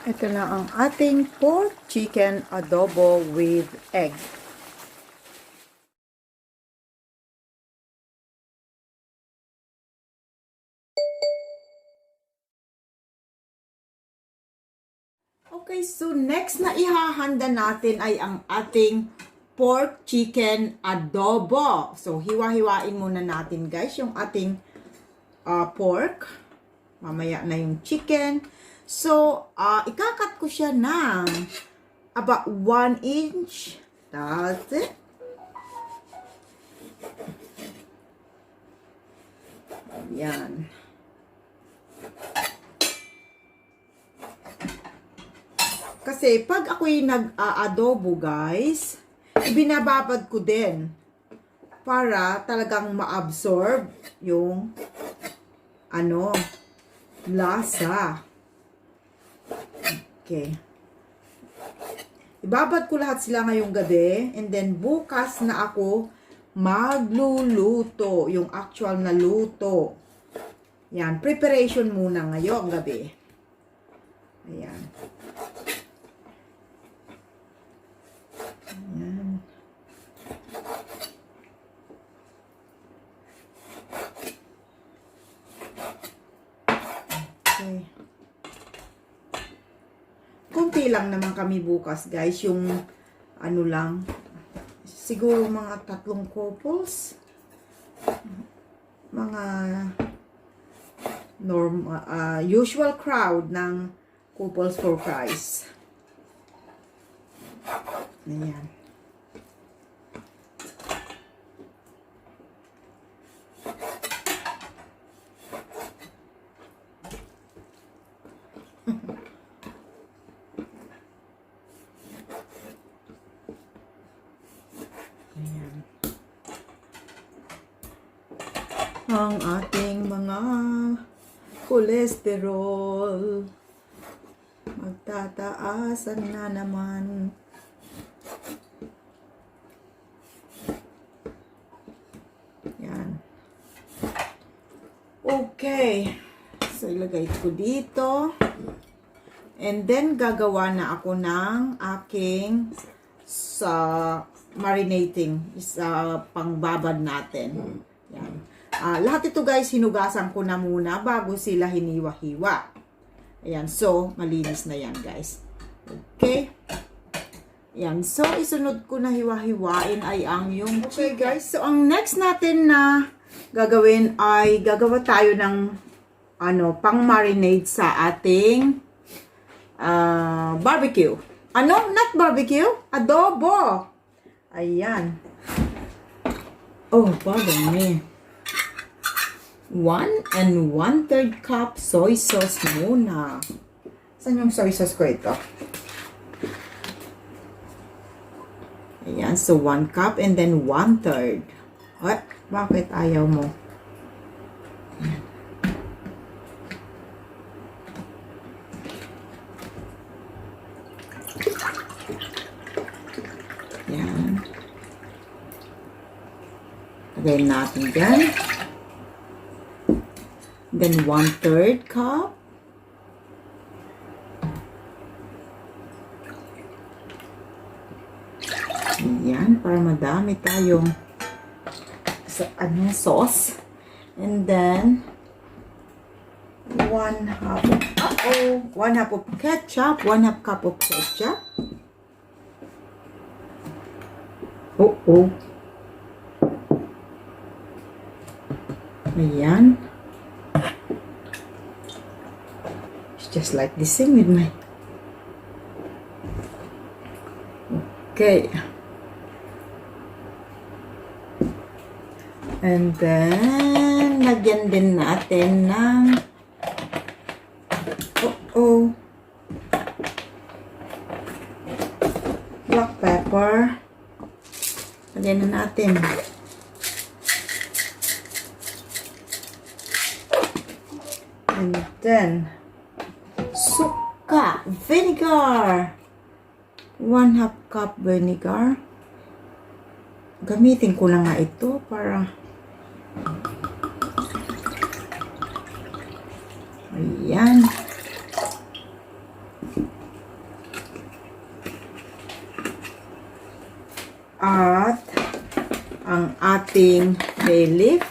Ito na ang ating pork chicken adobo with egg. Okay, so next na ihahanda natin ay ang ating pork chicken adobo. So, hiwa-hiwain muna natin guys yung ating pork. Mamaya na yung chicken. So, ikakat ko siya ng about 1 inch. That's it. Ayan. Kasi pag ako'y nag-adobo guys, ibinababad ko din para talagang ma-absorb yung lasa. Okay. Ibabad ko lahat sila ngayong gabi and then bukas na ako magluluto, yung actual na luto. Yan, preparation muna ngayong gabi. Ayan. Ayan. Okay. Kunti lang naman kami bukas, guys. Yung lang, siguro mga 3 couples. Mga usual crowd ng couples for Christ. Ayan. Ayan. Ang ating mga cholesterol magtataasan na naman. Yan. Okay. So, ilagay ko dito. And then, gagawa na ako ng aking marinating. Pangbabad natin. Yan. Lahat ito guys, hinugasan ko na muna bago sila hiniwa-hiwa. Ayan. So, malinis na yan guys. Okay. Yan. So, isunod ko na hiwa-hiwain ay ang yung chicken. Okay guys. So, ang next natin na gagawin ay gagawa tayo ng pang-marinate sa ating barbecue. Not barbecue. Adobo. Ayan. Oh, pardon me. 1 1/3 cup soy sauce muna. Saan yung soy sauce ko ito? Ayan, so 1 cup and then 1/3. What? Bakit ayaw mo? Ayan. Lagay natin dyan. Then 1/3 cup. Ayan, para madami tayong sauce. And then 1/2 of ketchup, 1/2 cup of ketchup. Ayan. It's just like the same with my. Okay. And then, lagyan din natin ng black pepper. Lagyan na natin. And then, suka, vinegar. 1/2 cup vinegar. Gamitin ko lang nga ito para Ayan. ating bay leaf.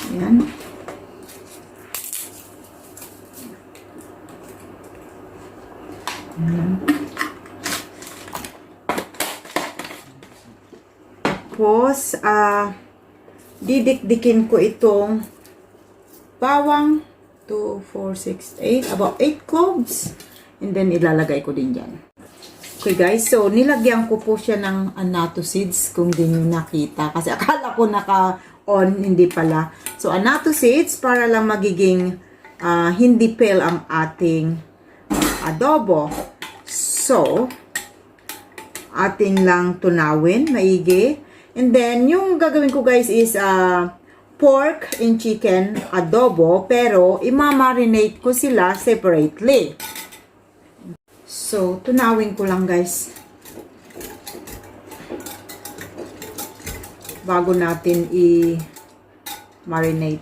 Ayan. Tapos, didikdikin ko itong bawang. 2, 4, 6, 8. About 8 cloves. And then, ilalagay ko din dyan. Okay guys, so nilagyan ko po siya ng annato seeds kung di nyo nakita. Kasi akala ko naka-on, hindi pala. So, annato seeds para lang magiging hindi pale ang ating adobo. So, ating lang tunawin, maigi. And then, yung gagawin ko guys is pork and chicken adobo, pero imamarinate ko sila separately. So, tunawin ko lang guys. Bago natin i-marinate.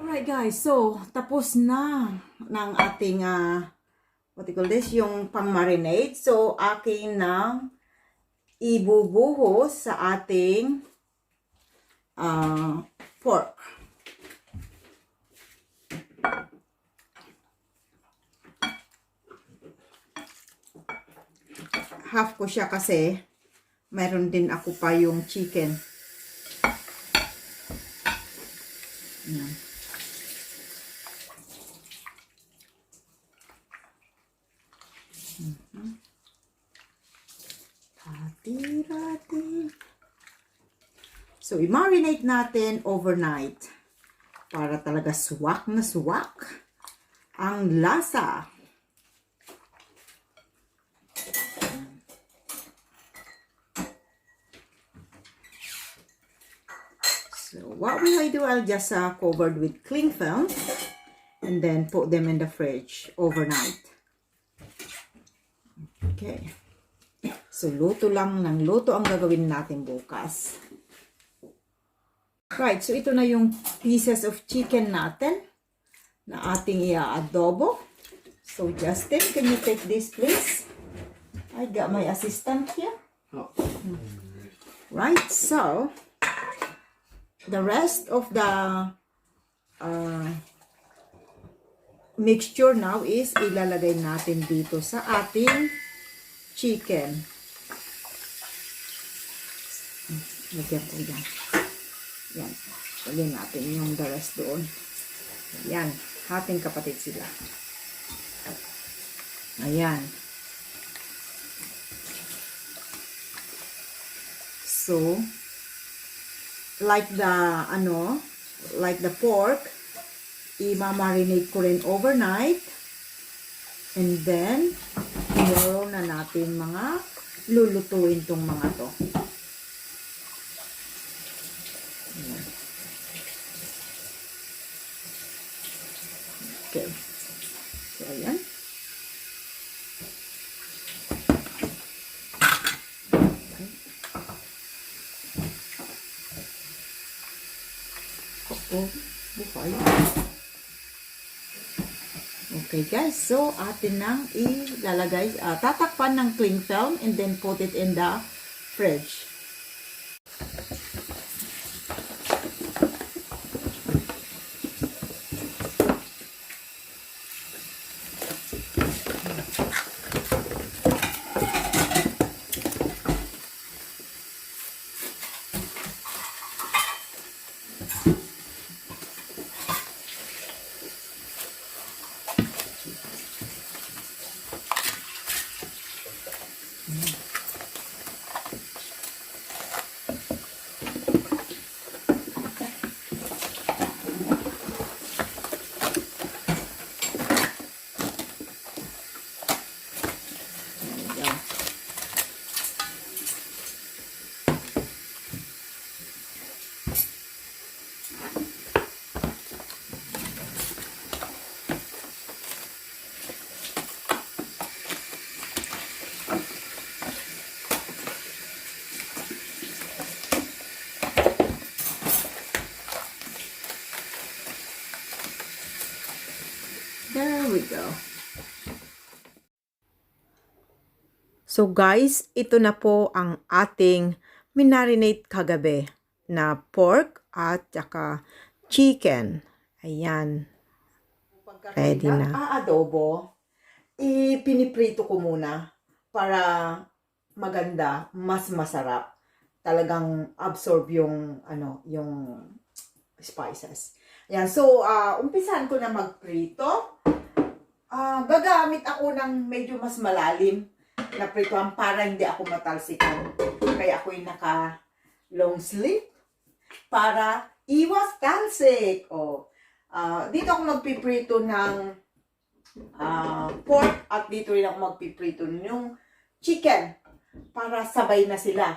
Alright guys, so tapos na ng ating what you call this, yung pang-marinate. So, akin na ibubuhos sa ating pork. Half ko siya kasi mayroon din ako pa yung chicken. Ayan. Hati-hati. So, i-marinate natin overnight para talaga suwak na suwak ang lasa. So, what will I do? I'll just covered with cling film and then put them in the fridge overnight. Okay. So, luto lang ng luto ang gagawin natin bukas. Right, so ito na yung pieces of chicken natin na ating i-adobo. So, Justin, can you take this, please? I got my assistant here. Right, so, the rest of the mixture now is ilalagay natin dito sa ating chicken. Lagyan ko yan. Yan. Lagyan natin yung the rest doon. Yan. Hating kapatid sila. Ayan. So, like the pork, i-marinate ko rin overnight. And then, tomorrow na natin mga lulutuin tong mga to. Okay. So, ayan. Bukay. Okay guys, so atin nang ilalagay, tatakpan ng cling film and then put it in the fridge. There we go. So guys, ito na po ang ating minarinate kagabi na pork at saka chicken. Ayan. Ready na. Adobo, ipiniprito ko muna para maganda, mas masarap. Talagang absorb yung yung spices. Ayan, so umpisahan ko na magprito. Gagamit ako ng medyo mas malalim na prituhan para hindi ako matalsikan. Kaya ako'y naka long sleeve para iwas talsik. Dito ako magpiprito ng pork at dito rin ako magpiprito ng chicken para sabay na sila.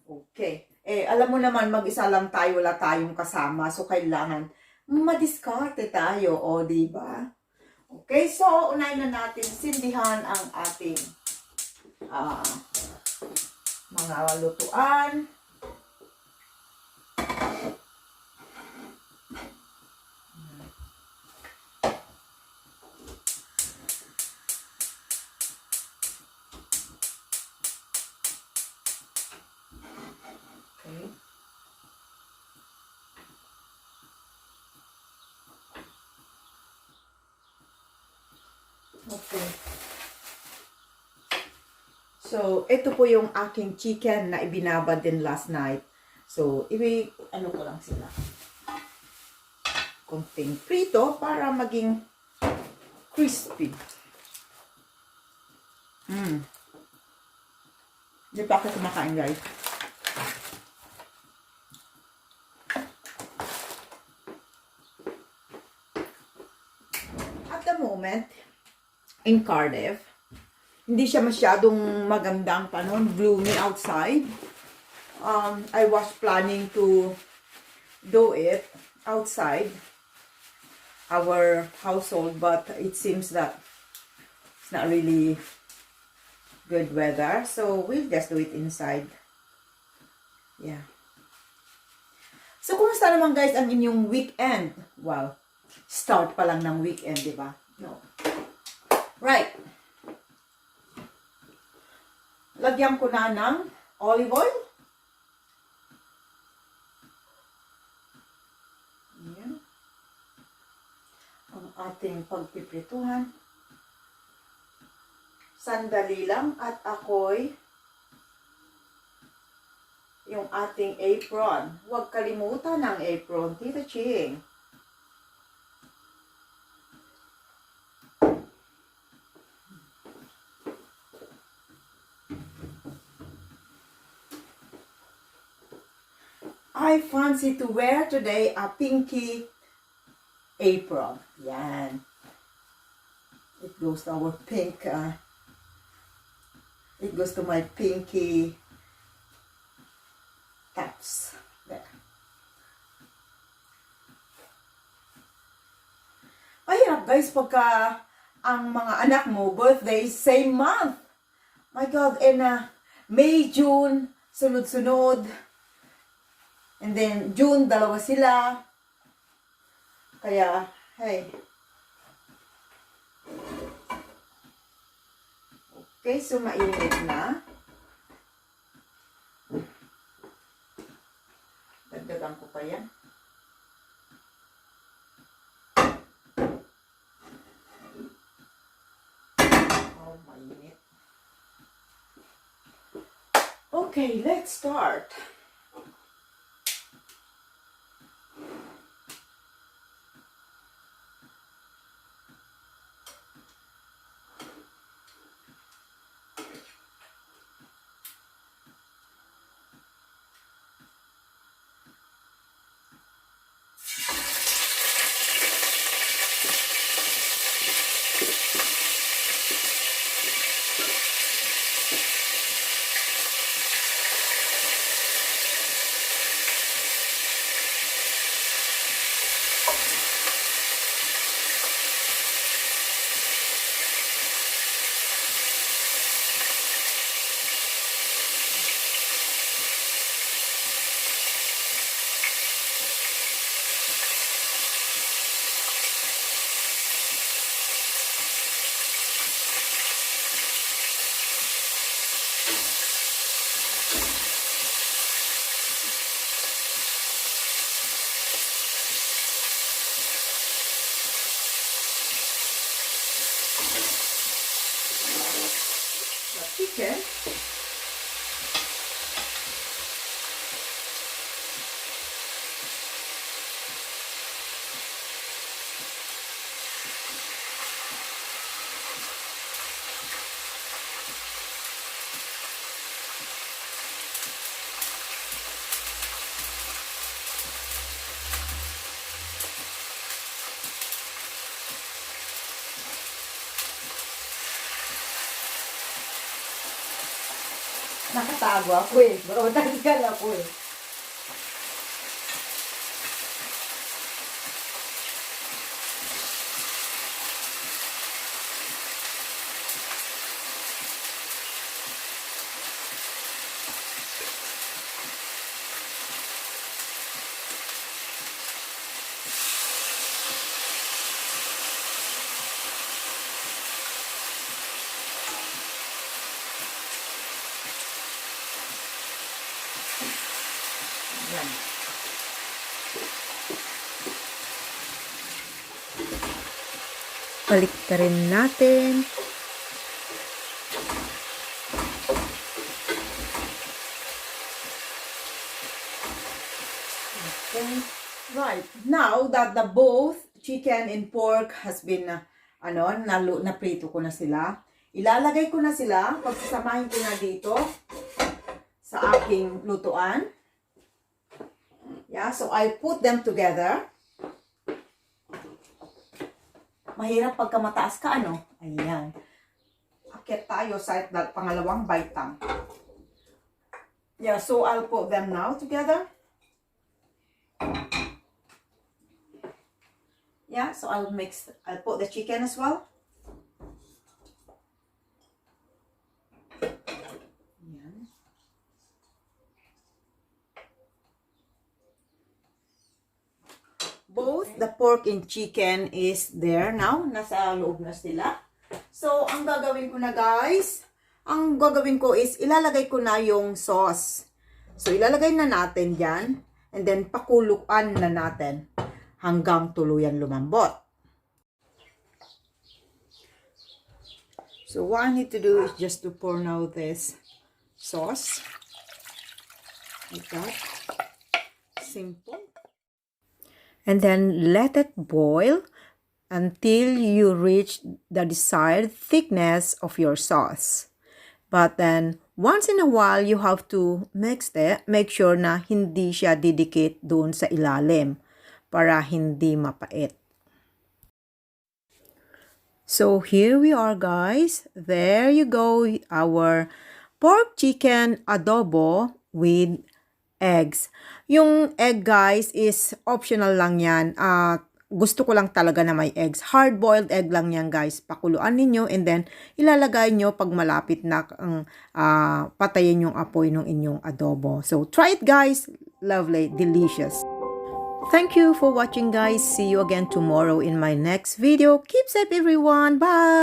Okay. Alam mo naman, mag-isa lang tayo, wala tayong kasama. So, kailangan madiskarte tayo. Diba? Okay, so, unahin na natin sindihan ang ating mga lutuan. Okay. So, ito po yung aking chicken na ibinabad din last night. So, ano ko lang sila. Konting prito para maging crispy. Hindi pa ako kumakain, guys. At the moment, in Cardiff, hindi siya masyadong magandang panahon, gloomy outside. I was planning to do it outside our household, but it seems that it's not really good weather, so we'll just do it inside. Yeah. So, kumusta naman guys ang inyong weekend? Wow, start pa lang ng weekend, di ba? No. Right. Lagyan ko na ng olive oil. Ayan. Ang ating pagpiprituhan. Sandali lang at ako'y yung ating apron. Huwag kalimutan ang apron, Tita Ching. I fancy to wear today a pinky apron. Yan. It goes to our pink, it goes to my pinky tops. There. Mahirap guys pagka ang mga anak mo birthday same month. My God, and May, June, sunod-sunod. And then, June, dalawa sila. Kaya, hey. Okay, so mainit na. Dagdagan ko pa yan. Oh, mainit. Okay, let's start. chicken. Nakatago ako eh. Bro, tanggal ako eh. Yan. Balik na rin natin. Okay. Right. Now that the both chicken and pork has been naprito ko na sila. Ilalagay ko na sila, pagsasamahin ko na dito sa aking lutuan. Yeah, so I put them together. Mahirap pagka mataas ka, ano? Ayan. Akit tayo sa pangalawang baitang. Yeah, so I'll put them now together. Yeah, so I'll put the chicken as well. Ayan. Both the pork and chicken is there now. Nasa loob na sila. So, ang gagawin ko na guys, is ilalagay ko na yung sauce. So, ilalagay na natin dyan. And then, pakuluan na natin hanggang tuluyan lumambot. So, what I need to do is just to pour now this sauce. Like that. Simple. And then let it boil until you reach the desired thickness of your sauce. But then, once in a while, you have to mix it. Make sure na hindi siya didikit doon sa ilalim para hindi mapait. So, here we are guys. There you go, our pork chicken adobo with eggs. Yung egg guys is optional lang yan. Gusto ko lang talaga na may eggs. Hard-boiled egg lang yan guys. Pakuluan ninyo and then ilalagay nyo pag malapit na patayin yung apoy ng inyong adobo. So try it guys. Lovely, delicious. Thank you for watching guys. See you again tomorrow in my next video. Keep safe everyone. Bye!